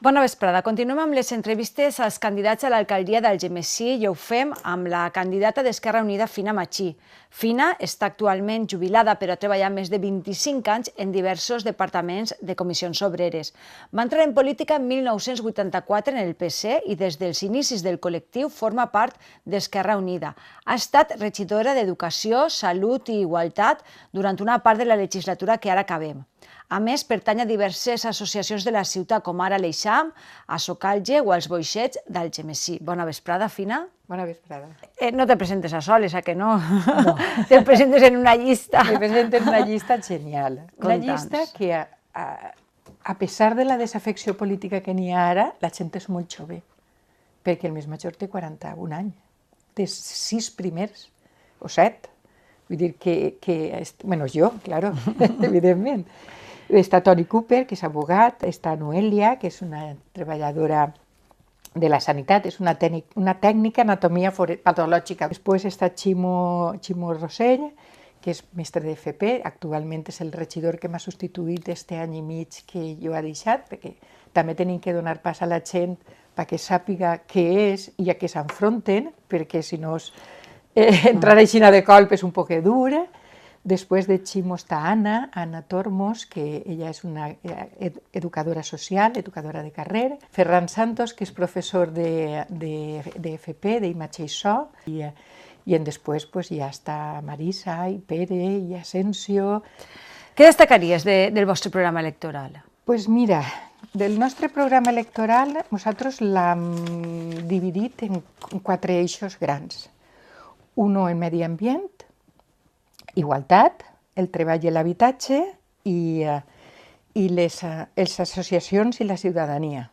Bona vesprada. Continuem amb les entrevistes als candidats a l'alcaldia d'Algemesí i ho fem amb la candidata d'Esquerra Unida, Fina Machí. Fina està actualment jubilada, però ha treballat més de 25 anys en diversos departaments de comissions obreres. Va entrar en política en 1984 en el PC i des dels inicis del col·lectiu forma part d'Esquerra Unida. Ha estat regidora d'Educació, Salut i Igualtat durant una part de la legislatura que ara acabem. A més, pertany a diverses associacions de la ciutat, com ara l'Eixam, a Socalge o als Boixets d'Algemesí. Bona vesprada, Fina. Bona vesprada. No te presentes a soles, a que no? No. Te presentes en una llista. Me presento en una llista genial. Una llista que, a pesar de la desafecció política que n'hi ha ara, la gent és molt jove, perquè el més major té 41 anys. Té 6 primers, o 7. Vull dir que bueno, jo, claro, evidentment. Està Toni Cooper, que és abogat, està Noelia, que és una treballadora de la sanitat, és una tècnica anatomia patològica. Després està Ximo Rosell, que és mestre d'FP, actualment és el regidor que m'ha substituït este any i mig que jo he deixat, perquè també tenim que donar pas a la gent perquè sàpiga què és i a què s'enfronten, perquè si no entrar així de colp és un poc dur. Després de Ximo està Anna Tormos, que ella és una educadora social, educadora de carrer. Ferran Santos, que és professor d'FP, d'imatge i so. I després ja està Marisa, i Pere, i Asensio. Què destacaries del vostre programa electoral? Doncs mira, del nostre programa electoral nosaltres l'hem dividit en 4 eixos grans. Uno en medi ambient, igualtat, el treball i l'habitatge i les associacions i la ciutadania.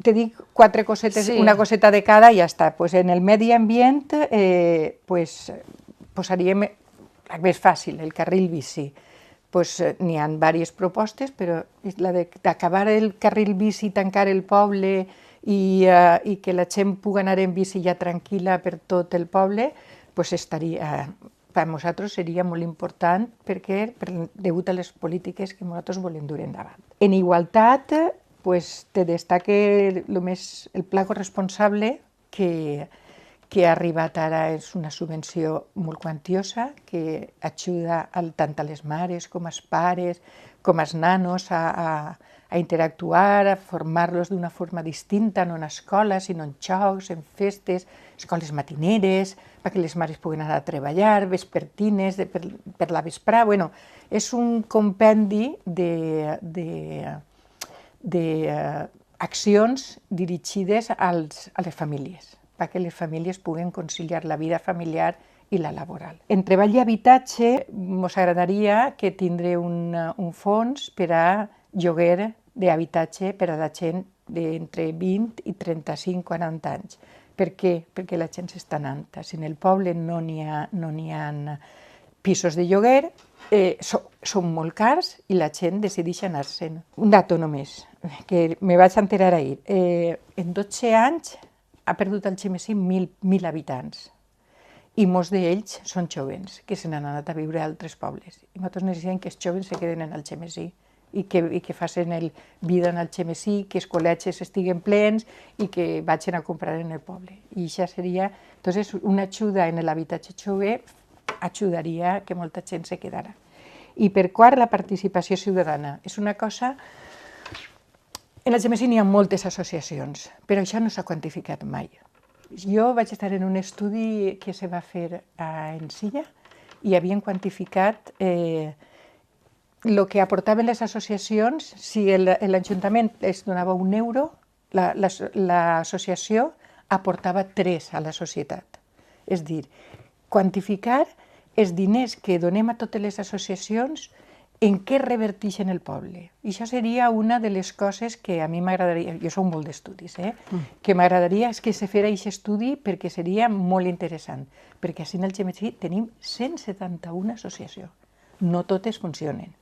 Te dic 4 cosetes, sí. Una coseta de cada i ja està. Pues en el medi ambient posaríem la més fàcil, el carril bici. N'hi ha diverses propostes, però la d'acabar el carril bici, tancar el poble i que la gent pugui anar en bici ja tranquil·la per tot el poble, estaria... Per nosaltres seria molt important perquè degut a les polítiques que nosaltres volem dur endavant. En igualtat, te destaque el pla corresponsable que ha arribat ara, és una subvenció molt quantiosa que ajuda tant a les mares com als pares, com als nanos a interactuar, a formar-los d'una forma distinta, no en escoles, sinó en jocs, en festes, escoles matineres, perquè les mares puguen anar a treballar, vespertines, per la vesprada. Bueno, és un compendi d'accions dirigides a les famílies, perquè les famílies puguen conciliar la vida familiar i la laboral. En treball i habitatge ens agradaria que tindre un fons per a lloguer d'habitatge per a la gent d'entre 20 i 35-40 anys. Per què? Perquè la gent s'està anant. Si en el poble no n'hi ha pisos de lloguer, són molt cars i la gent decideix anar-se'n. Un dato només, que me vaig enterar ahir. En 12 anys ha perdut Algemesí 1.000 habitants. I molts d'ells són jovens, que se n'han anat a viure a altres pobles. I nosaltres necessitem que els jovens se queden en Algemesí i que facin vida en Algemesí, que els col·legis estiguen plens i que vagin a comprar en el poble. I això seria, doncs, una ajuda en l'habitatge jove ajudaria que molta gent se quedara. I per quart, la participació ciutadana. És una cosa... En Algemesí n'hi ha moltes associacions, però això no s'ha quantificat mai. Jo vaig estar en un estudi que se va fer a Ensilla i havien quantificat el que aportaven les associacions. Si l'Ajuntament es donava €1, l'associació aportava 3 a la societat. És a dir, quantificar els diners que donem a totes les associacions en què reverteixen el poble. I això seria una de les coses que a mi m'agradaria, jo soc molt d'estudis, que m'agradaria que se fera aquest estudi perquè seria molt interessant, perquè així en Algemesí tenim 171 associacions. No totes funcionen,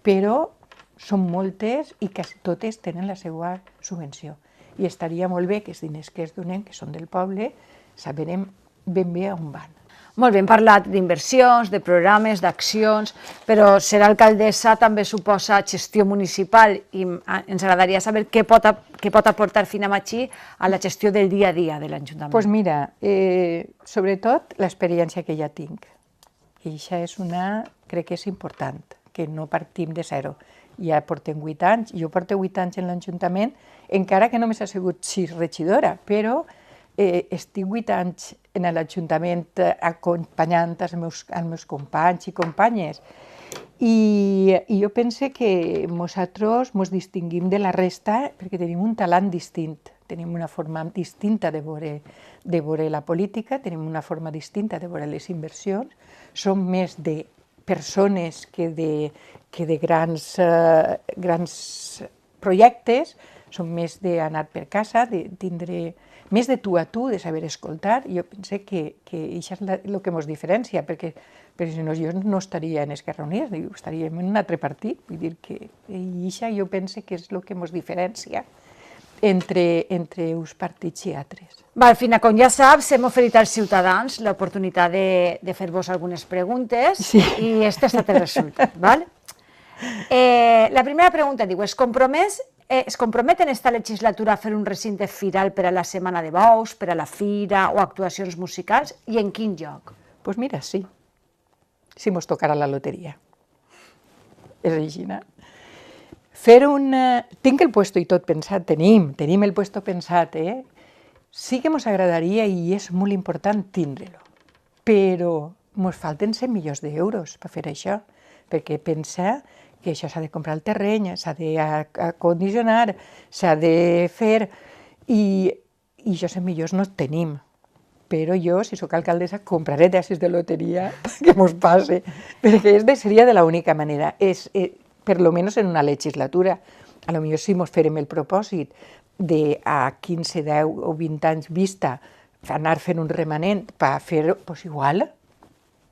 però són moltes i quasi totes tenen la seva subvenció. I estaria molt bé que els diners que es donen, que són del poble, sabrem ben bé on van. Molt bé, hem parlat d'inversions, de programes, d'accions, però ser alcaldessa també suposa gestió municipal i ens agradaria saber què pot aportar Fina Machí a la gestió del dia a dia de l'Ajuntament. Doncs mira, sobretot l'experiència que ja tinc. I això és crec que és important, que no partim de zero. Ja portem 8 anys, jo porto 8 anys en l'Ajuntament, encara que només ha sigut 6 regidora, però estic 8 anys en l'Ajuntament acompanyant els meus companys i companyes. I jo penso que nosaltres ens distinguim de la resta perquè tenim un talent distint, tenim una forma distinta de veure la política, tenim una forma distinta de veure les inversions, som més de persones que de grans projectes, som més d'anar per casa, de tindre més de tu a tu, de saber escoltar. Jo penso que això és el que ens diferencia, perquè si no jo no estaria en Esquerra Unida, estaríem en un altre partit. Vull dir que això jo penso que és el que ens diferencia entre uns partits i altres. Val, Fina, com ja saps, hem oferit als ciutadans l'oportunitat de fer-vos algunes preguntes i este ha estat el resultat. Val? La primera pregunta diu, es compromet en esta legislatura a fer un recinte firal per a la Setmana de Bous, per a la fira o actuacions musicals, i en quin lloc? Doncs mira, sí. Si mos tocarà la loteria. És així, no? Tinc el puesto i tot pensat, tenim el puesto pensat, Sí que mos agradaria i és molt important tindre-lo, però mos falten 100 milions d'euros per fer això, perquè pensa que això s'ha de comprar el terreny, s'ha d'acondicionar, s'ha de fer, i això 100 milions no tenim. Però jo, si sóc alcaldessa, compraré tasses de loteria que mos passe, perquè seria de l'única manera, per lo menos en una legislatura. A lo millor si mos farem el propòsit de a 15, 10 o 20 anys vista anar fent un remanent per fer-ho, doncs igual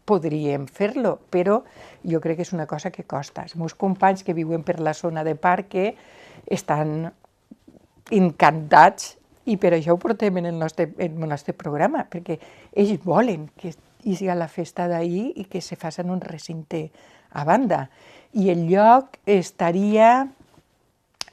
podríem fer-lo, però jo crec que és una cosa que costa. Els meus companys que viuen per la zona de Parque estan encantats i per això ho portem en el nostre programa, perquè ells volen que hi sigui la festa d'ahir i que se faci en un recinte a banda. I el lloc estaria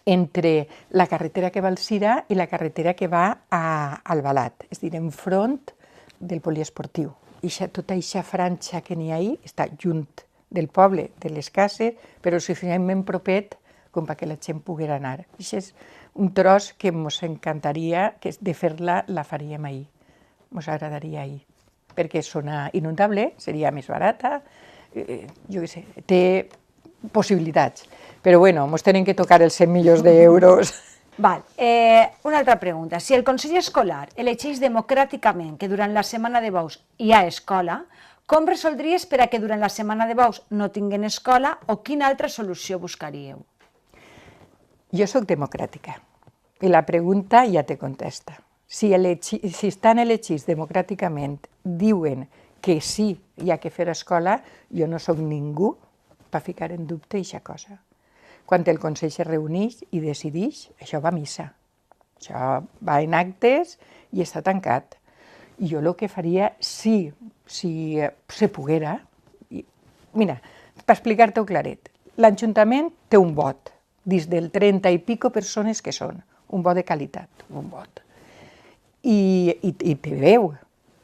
entre la carretera que va al Cira i la carretera que va a Albalat, és a dir, enfront del poliesportiu. Tota aquesta franja que n'hi ha ahí està junt del poble, de les cases, però suficientment propet com perquè la gent pugui anar. Això és un tros que ens encantaria, que de fer-la la faríem ahir, ens agradaria ahir, perquè és zona inundable, seria més barata, jo què sé, té possibilitats. Però bueno, ens tenen que tocar els 100 milions d'euros. Val. Una altra pregunta. Si el Consell Escolar elegeix democràticament que durant la Setmana de Bous hi ha escola, com resoldries per a que durant la Setmana de Bous no tinguin escola o quina altra solució buscaríeu? Jo sóc democràtica i la pregunta ja te contesta. Si estan elegits democràticament, diuen que sí, hi ha que fer escola, jo no sóc ningú per ficar en dubte aquesta cosa. Quan el Consell se reuneix i decideix, això va a missa. Això va en actes i està tancat. I jo el que faria, si se poguera, mira, per explicar-t'ho claret, l'Ajuntament té un vot, dins del 30 i pico persones que són, un vot de qualitat, un vot. I té veu,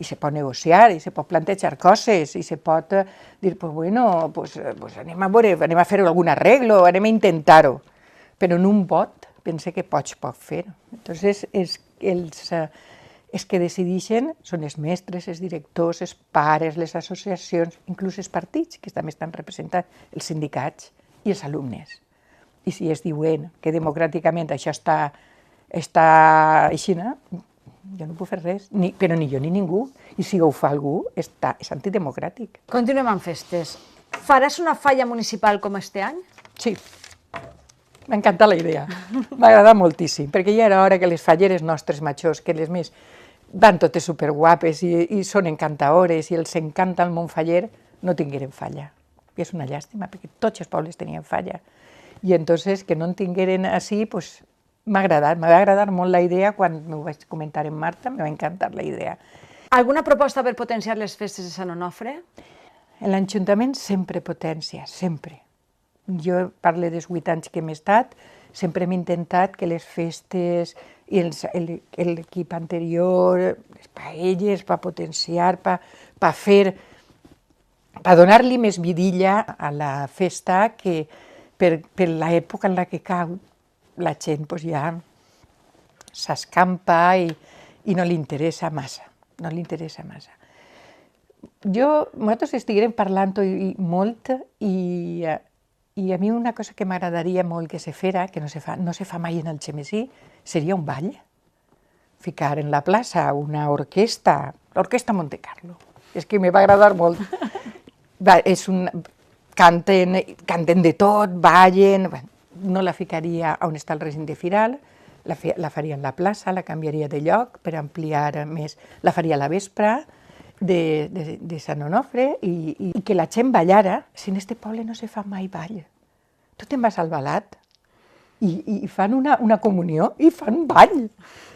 i se pot negociar, i se pot plantejar coses, i se pot dir, pues bueno, pues anem a veure, anem a fer algun arreglo, anem a intentar-ho. Però en un vot pense que pots fer. Entonces, els que decideixen són els mestres, els directors, els pares, les associacions, inclús els partits, que també estan representats, els sindicats i els alumnes. I si es diuen que democràticament això està així, jo no puc fer res, però ni jo ni ningú. I si ho fa algú, és antidemocràtic. Continuem amb festes. Faràs una falla municipal com este any? Sí. M'ha encantat la idea. M'ha agradat moltíssim, perquè ja era hora que les falleres nostres majors, que les més van totes superguapes i són encantadores i els encanta el món faller, no tingueren falla. I és una llàstima, perquè tots els pobles tenien falla. I entonces que no en tingueren així, doncs m'ha agradat molt la idea, quan m'ho vaig comentar amb Marta, m'ha encantat la idea. Alguna proposta per potenciar les festes de Sant Onofre? L'Ajuntament sempre potencia, sempre. Jo parlo dels 8 anys que hem estat, sempre hem intentat que les festes i l'equip anterior, les paelles, per potenciar, per fer, per donar-li més vidilla a la festa que per l'època en la que cau la gent ja s'escampa i no li interessa massa, no li interessa massa. Nosaltres estiguem parlant molt i a mi una cosa que m'agradaria molt que se fera, que no se fa mai en Algemesí, seria un ball. Ficar en la plaça una orquestra, l'Orquestra Montecarlo. És que me va agradar molt. Canten de tot, ballen. No la ficaria on està el recinte firal, la faria en la plaça, la canviaria de lloc per ampliar més, la faria a la vespre de Sant Onofre i que la gent ballara. Si en este poble no se fa mai ball. Tu te'n vas al Balat i fan una comunió i fan ball.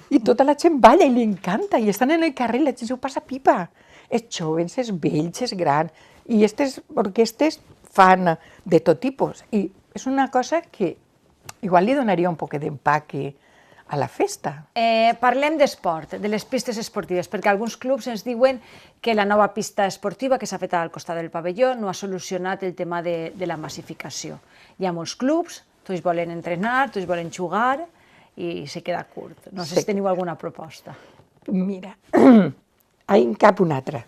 I tota la gent balla i li encanta i estan en el carrer i la gent s'ho passa pipa. Els joves, els vells, els grans. I aquestes orquestes fan de tot tipus. I és una cosa que igual li donaria un poc d'empaque a la festa. Parlem d'esport, de les pistes esportives, perquè alguns clubs ens diuen que la nova pista esportiva que s'ha fet al costat del pavelló no ha solucionat el tema de la massificació. Hi ha molts clubs, tots volen entrenar, tots volen jugar i se queda curt. No sé si teniu alguna proposta. Mira, en cap un altre.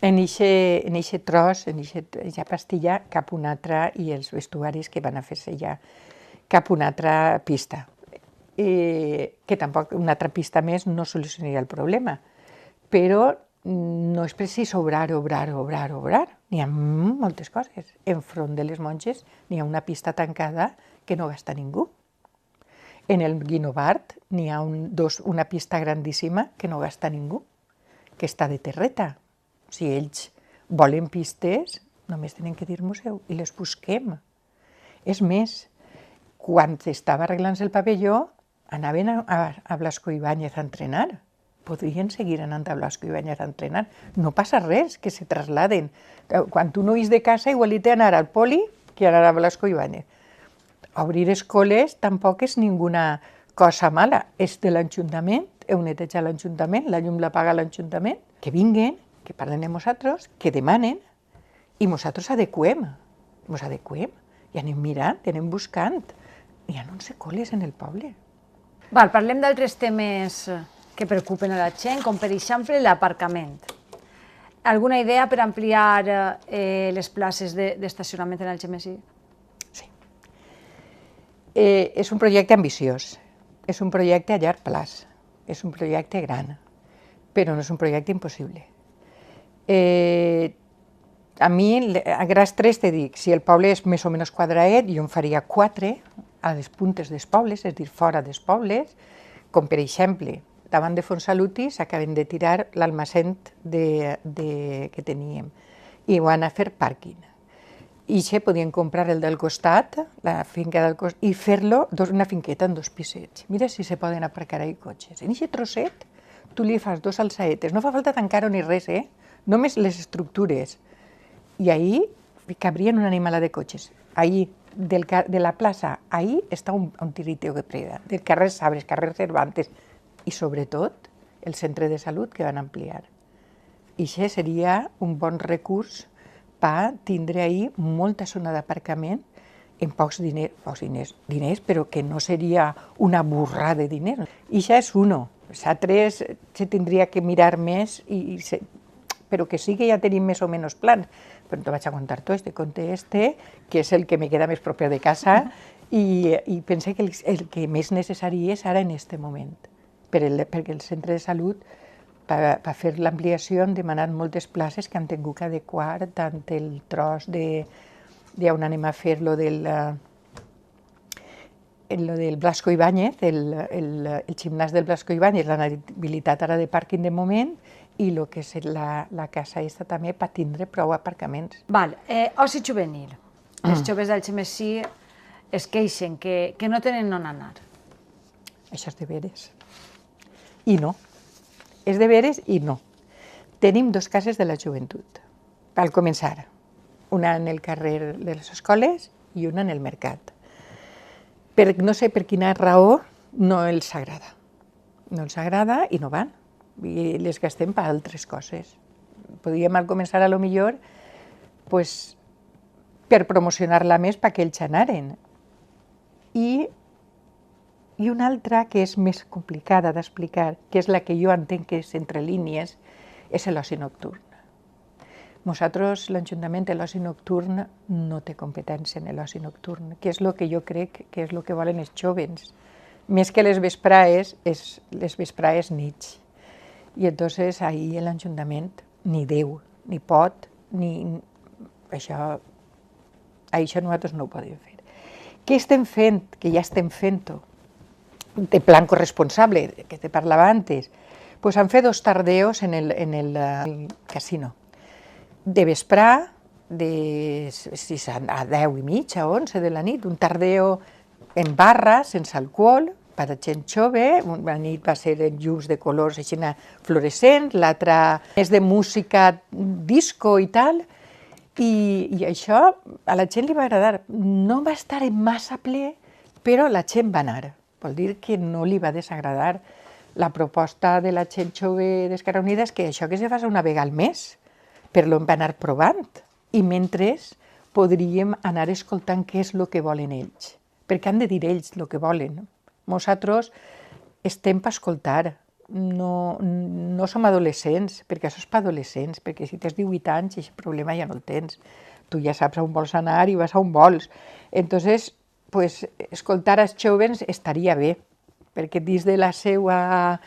En aquest tros, en aquesta pastilla, cap un altre i els vestuaris que van a fer-se ja, cap una altra pista. Que tampoc una altra pista més no solucionaria el problema, però no és precís obrar. N'hi ha moltes coses. Enfront de les monges n'hi ha una pista tancada que no gasta ningú. En el Guinovart n'hi ha una pista grandíssima que no gasta ningú, que està de terreta. Si ells volen pistes, només tenen que dir-nos-ho i les busquem. És més, quan estava arreglant-se el pavelló, anaven a Blasco Ibáñez a entrenar. Podrien seguir anant a Blasco Ibáñez a entrenar. No passa res, que se trasladen. Quan tu no ets de casa, igualit anar al poli que anar a Blasco Ibáñez. Obrir escoles tampoc és ninguna cosa mala. És de l'Ajuntament, heu netejat l'Ajuntament, la llum la paga l'Ajuntament. Que vinguen, que parlen amb nosaltres, que demanen, i nosaltres adequem. I anem mirant, anem buscant. Hi ha 11 escoles en el poble. Parlem d'altres temes que preocupen a la gent, com per exemple l'aparcament. Alguna idea per ampliar les places d'estacionament en Algemesí? Sí. És un projecte ambiciós, és un projecte a llarg plaç, és un projecte gran, però no és un projecte impossible. A mi, a grans trets, te dic, si el poble és més o menys quadraet, jo en faria 4 a les puntes dels pobles, és a dir, fora dels pobles, com per exemple, davant de Fontsaluti s'acaben de tirar l'almacén que teníem i ho van a fer pàrquing. I podien comprar el del costat, la finca del costat, i fer-lo una finqueta en 2 pisets. Mira si se poden aparcar ahí cotxes. En aquest trosset tu li fas 2 alçaetes, no fa falta tancar-ho ni res, només les estructures. I ahí cabrien una animala de cotxes. Ahí, de la plaça, ahí està un tiriteo que prega, del carrer Sabres, carrer Cervantes, i sobretot el centre de salut que van ampliar. I això seria un bon recurs per tindre ahí molta zona d'aparcament en pocs diners, però que no seria una burrada de diners. I això és uno. L'altres se tindria que mirar més, però que sí que ja tenim més o menys plans. Però te vaig a contar tot, te conté que és el que me queda més proper de casa, i pense que el que més necessari és ara en aquest moment, perquè el centre de salut, per fer l'ampliació, han demanat moltes places que han tingut que adequar, tant el tros d'on anem a fer lo del Blasco Ibáñez, el gimnàs del Blasco Ibáñez, la habilitat ara de pàrquing de moment, i el que és la casa aquesta també per tindre prou aparcaments. Oci juvenil. Els joves d'Algemesí es queixen que no tenen on anar. Això és de veres. I no. és de veres i no. Tenim 2 cases de la joventut, al començar, una en el carrer de les escoles i una en el mercat. No sé per quina raó no els agrada. No els agrada i no van, i les gastem per altres coses. Podríem al començar, a lo millor, pues, per promocionar-la més perquè ells anaren. I una altra que és més complicada d'explicar, que és la que jo entenc que és entre línies, és l'oci nocturn. Nosaltres, l'Ajuntament de l'oci nocturn no té competència en l'oci nocturn, que és el que jo crec que és el que volen els jóvens. Més que les vesprades nits. I entonces ahí l'Ajuntament ni deu, ni pot, ni... Això nosaltres no ho podem fer. Què estem fent? Que ja estem fent-ho. De plan corresponsable, que te parlava antes. Pues han fet 2 tardeos en el casino. De vesprà, de 6 a 10 i mitja, 11 de la nit, un tardeo en barra, sense alcohol, per a gent jove. Una nit va ser en llums de colors així fluorescents, l'altra és de música disco i tal, i això a la gent li va agradar. No va estar massa ple, però la gent va anar. Vol dir que no li va desagradar. La proposta de la gent jove d'Esquerra Unida és que això que se faci una vegada al mes, però l'hem d'anar provant. I mentre podríem anar escoltant què és el que volen ells, perquè han de dir ells el que volen. Nosaltres estem per escoltar, no som adolescents, perquè això és per adolescents, perquè si tens 18 anys aquest problema ja no el tens. Tu ja saps on vols anar i vas on vols. Entonces, pues, escoltar els jóvens estaria bé, perquè dins de la seva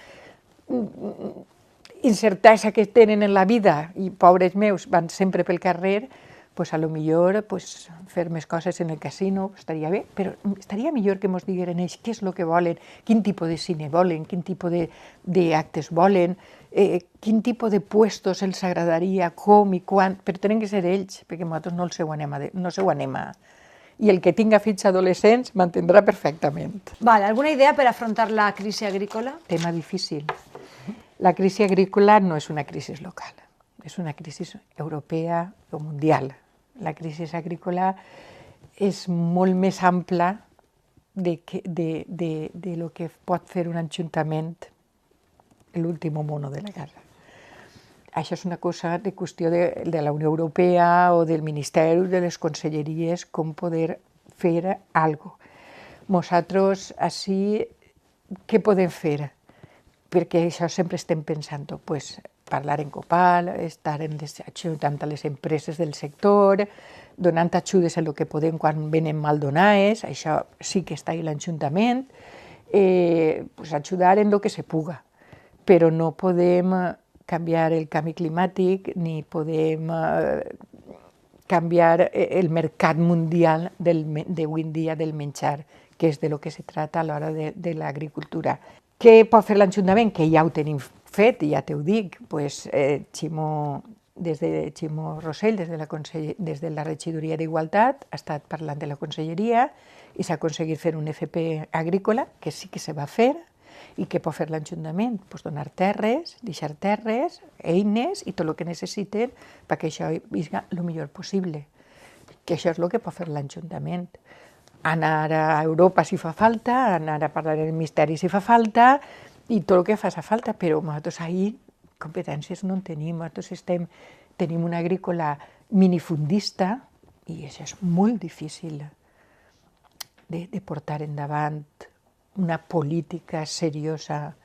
incertesa que tenen en la vida, i pobres meus van sempre pel carrer, pues a lo millor pues, fer més coses en el casino estaria bé, però estaria millor que ens digueren ells què és el que volen, quin tipus de cine volen, quin tipus d'actes volen, quin tipus de puestos els agradaria, com i quan, però tenen que ser ells, perquè nosaltres no ho anem a... I el que tinga fills adolescents m'entendrà perfectament. Vale, ¿alguna idea per afrontar la crisi agrícola? Tema difícil. La crisi agrícola no és una crisi local, és una crisi europea o mundial. La crisi agrícola és molt més ampla de lo que pot fer un ajuntament l'últim mono de la casa. Això és una cosa de qüestió de la Unió Europea o del Ministeri, de les conselleries, com poder fer alguna cosa. Nosaltres, així, què podem fer? Perquè això sempre estem pensant, pues, parlar en Copal, estar ajudant a les empreses del sector, donant ajudes en el que podem quan venen mal donades, això sí que està a l'Ajuntament, pues, ajudar en el que se puga, però no podem canviar el canvi climàtic ni podem canviar el mercat mundial d'avui en dia del menjar, que és de lo que se trata a l'hora de l'agricultura. Què pot fer l'Ajuntament? Que ja ho tenim fet, ja t'ho dic, pues, des de Ximo Rossell, des de la regidoria d'Igualtat, ha estat parlant de la conselleria i s'ha aconseguit fer un FP agrícola, que sí que se va fer, i què pot fer l'Ajuntament? Pues donar terres, deixar terres, eines i tot el que necessiten perquè això visca el millor possible. Que això és el que pot fer l'Ajuntament. Anar a Europa si fa falta, anar a parlar del misteri si fa falta i tot el que faci falta, però nosaltres ahir competències no en tenim. Nosaltres tenim una agrícola minifundista i això és molt difícil de portar endavant. Una política seriosa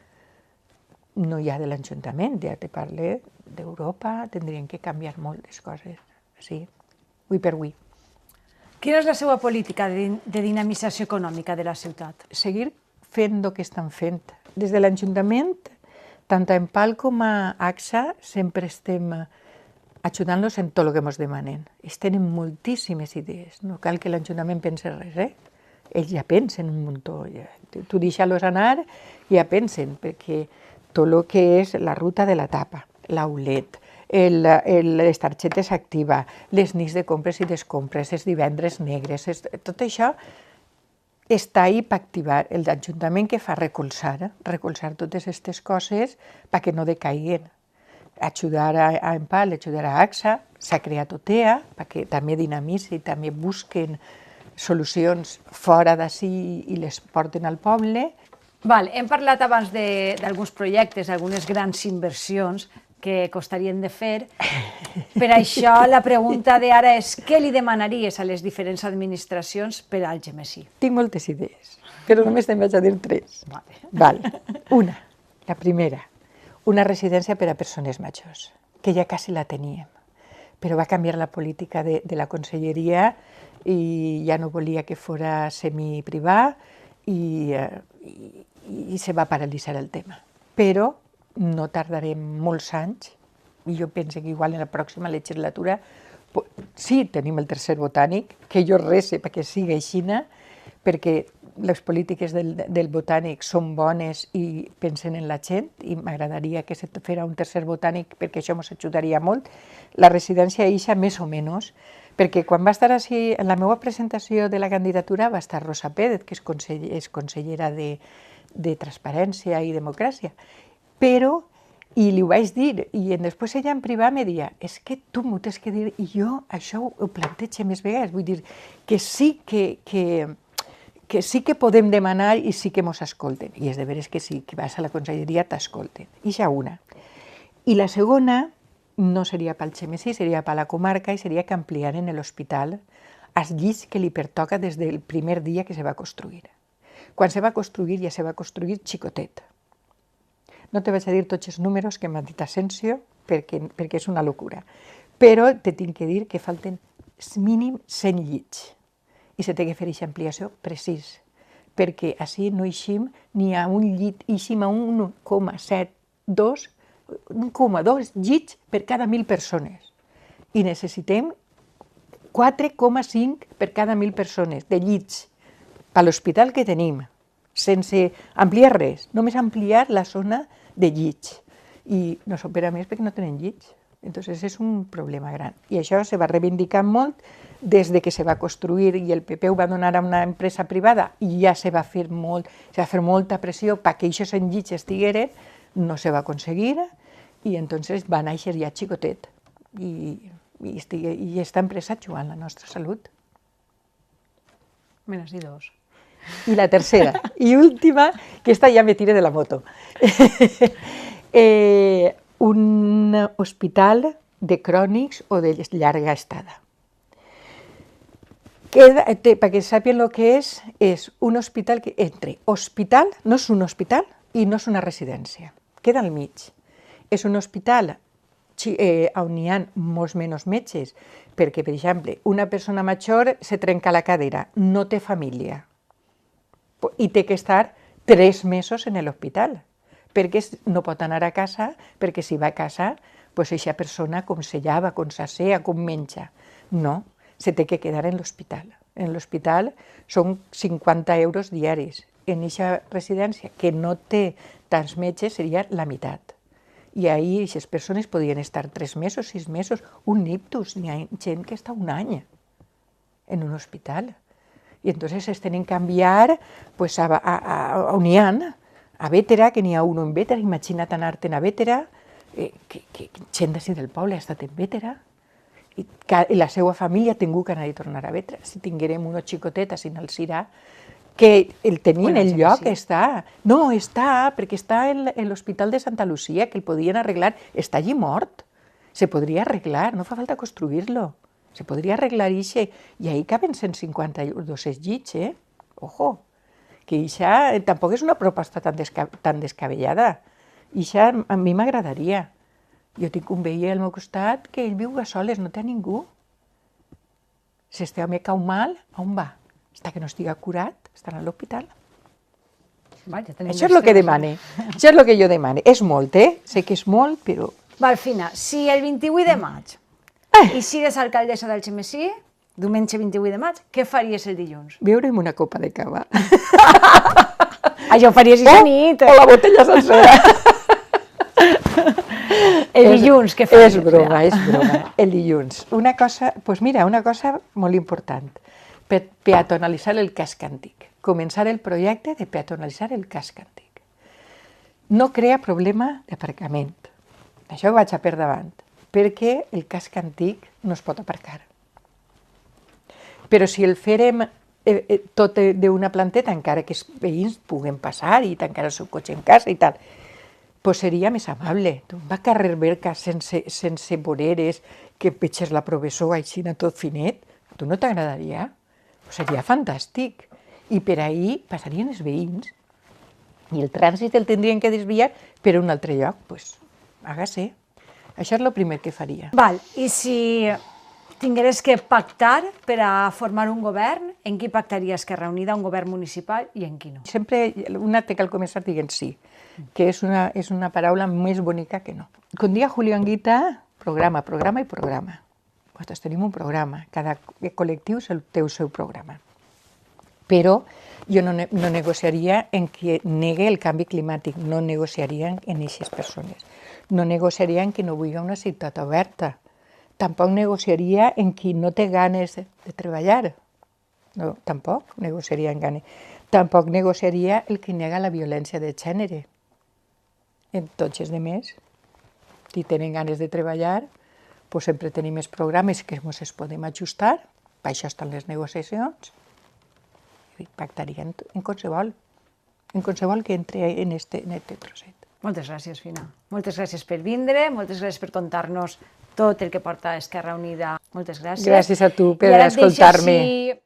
no hi ha de l'Ajuntament, ja te parlo d'Europa, tindrien que canviar moltes coses, sí, avui per avui. Quina és la seva política de dinamització econòmica de la ciutat? Seguir fent el que estan fent. Des de l'Ajuntament, tant a Empal com a AXA, sempre estem ajudant-los en tot el que ens demanen. Ells tenen moltíssimes idees, no cal que l'Ajuntament pense res, ells ja pensen un muntó, tu deixa-los anar i ja pensen, perquè tot el que és la ruta de la tapa, l'aulet, les targetes actives, les nits de compres i descompres, els divendres negres, tot això està ahí per activar el d'Ajuntament que fa recolzar totes aquestes coses perquè no decaiguen. Ajudar a EMPAL, ajudar a AXA, s'ha creat OTEA perquè també dinamitza i també busquen solucions fora d'ací i les porten al poble. Hem parlat abans d'alguns projectes, algunes grans inversions que costarien de fer. Per això la pregunta d'ara és què li demanaries a les diferents administracions per a Algemesí? Tinc moltes idees, però només te'n vaig a dir 3. Una, la primera, una residència per a persones majors, que ja quasi la teníem, però va canviar la política de la conselleria i ja no volia que fora semiprivat i se va paralitzar el tema. Però no tardarem molts anys, i jo penso que igual en la pròxima legislatura sí tenim el tercer botànic, que jo rese perquè sigui així, perquè les polítiques del botànic són bones i pensen en la gent, i m'agradaria que se fera un tercer botànic perquè això ens ajudaria molt. La residència eixa més o menys, perquè quan va estar així, en la meva presentació de la candidatura va estar Rosa Pérez, que és consellera de Transparència i Democràcia, però, i li ho vaig dir, i després ella en privat me deia, és que tu m'ho tens que dir, i jo això ho plantejo més vegades, vull dir que sí que sí que podem demanar i sí que mos escolten, i és de veres que sí, que vas a la conselleria t'escolten, i ja una. I la segona no seria pel Algemesí, seria per la comarca i seria que ampliaren l'hospital els llits que li pertoca des del primer dia que se va construir. Quan se va construir ja se va construir xicotet. No te vaig a dir tots els números que m'ha dit Asensio, perquè és una locura. Però te tinc que dir que falten mínim 100 llits. I se té que fer aquesta ampliació precís, perquè així no eixim ni a un llit, eixim a 1,72, 1,2 llits per cada 1.000 persones. I necessitem 4,5 per cada 1.000 persones de llits per l'hospital que tenim, sense ampliar res, només ampliar la zona de llits. I no s'opera més perquè no tenen llits. Entonces és un problema gran. I això se va reivindicar molt des de que se va construir i el PP ho va donar a una empresa privada i ja se va fer molta pressió perquè aquests llits estigueren, no se va aconseguir i entonces va néixer ja xicotet. I aquesta empresa juga en la nostra salut. Me n'has dit 2. I la tercera i última, que esta ja me tire de la moto. Un hospital de crònics o de llarga estada. Perquè sàpien el que és un hospital que entre hospital, no és un hospital i no és una residència, queda al mig. És un hospital on hi ha molts menys metges, perquè, per exemple, una persona major se trenca la cadera, no té família, i té que estar 3 mesos en l'hospital, perquè no pot anar a casa, perquè si va a casa, aquesta persona com se llava, com s'assea, com menja. No, se té que quedar en l'hospital. En l'hospital són 50 euros diaris. En aquesta residència, que no té tants metges, seria la meitat. I ahir aquestes persones podien estar 3 mesos, 6 mesos, un ictus. Hi ha gent que està un any en un hospital. I entonces es tenen que enviar a on hi ha, a Bétera, que n'hi ha un en Bétera, imagina't anar-te'n a Bétera, que gent d'ací del poble ha estat en Bétera, i la seva família ha tingut que anar i tornar a Bétera. Si tinguérem una xicoteta així al Sirà, que el tenien el lloc, està. No, està, perquè està en l'Hospital de Santa Lucía, que el podien arreglar, està allí mort. Se podria arreglar, no fa falta construir-lo. Se podria arreglar això, i ahí caben 152 llits, Ojo, que això tampoc és una proposta tan descabellada. Això a mi m'agradaria. Jo tinc un veí al meu costat que ell viu a soles, no té a ningú. Si este home cau mal, on va? Està que no estiga curat, estarà a l'hospital. Això és el que demane, això és el que jo demane. És molt, sé que és molt, però... Fina, si el 28 de maig i sigues alcaldessa d'Algemesí, diumenge 28 de maig, què faries el dilluns? Beure'm una copa de cava. Això faries aquesta nit. O la botella sencera. El dilluns, què faries? És broma. El dilluns. Una cosa molt important, peatonalitzar el casc antic. començar el projecte de peatonalitzar el casc antic. No crea problema d'aparcament. Això ho vaig a per davant, perquè el casc antic no es pot aparcar. Però si el farem tot d'una planteta, encara que els veïns puguen passar i tancar el seu cotxe en casa i tal, pues seria més amable. Tu va carrer Berca sense voreres, que veig la professor així tot finet, a tu no t'agradaria? Pues seria fantàstic. I per ahí passarien els veïns i el trànsit el tindrien que desviar per un altre lloc. Pues hágase. Això és el primer que faria. Val, i si tingueres que pactar per a formar un govern, en qui pactaria Esquerra Unida, un govern municipal, i en qui no? Sempre una té que al començar diguem sí, que és una paraula més bonica que no. Com dia Julio Anguita, programa, programa i programa. Nosaltres tenim un programa, cada col·lectiu té el seu programa. Però jo no negociaria en qui negue el canvi climàtic, no negociaria en aquestes persones. No negociaria en qui no vulgui una ciutat oberta. Tampoc negociaria en qui no té ganes de treballar. No, tampoc negociaria en ganes. Tampoc negociaria el que nega la violència de gènere. En tots els demés, si tenen ganes de treballar, doncs sempre tenim els programes que ens els podem ajustar, per això estan les negociacions, i pactaria en qualsevol que entre en este trosset. Moltes gràcies, Fina. Moltes gràcies per vindre, moltes gràcies per contar-nos tot el que porta Esquerra Unida. Moltes gràcies. Gràcies a tu per escoltar-me.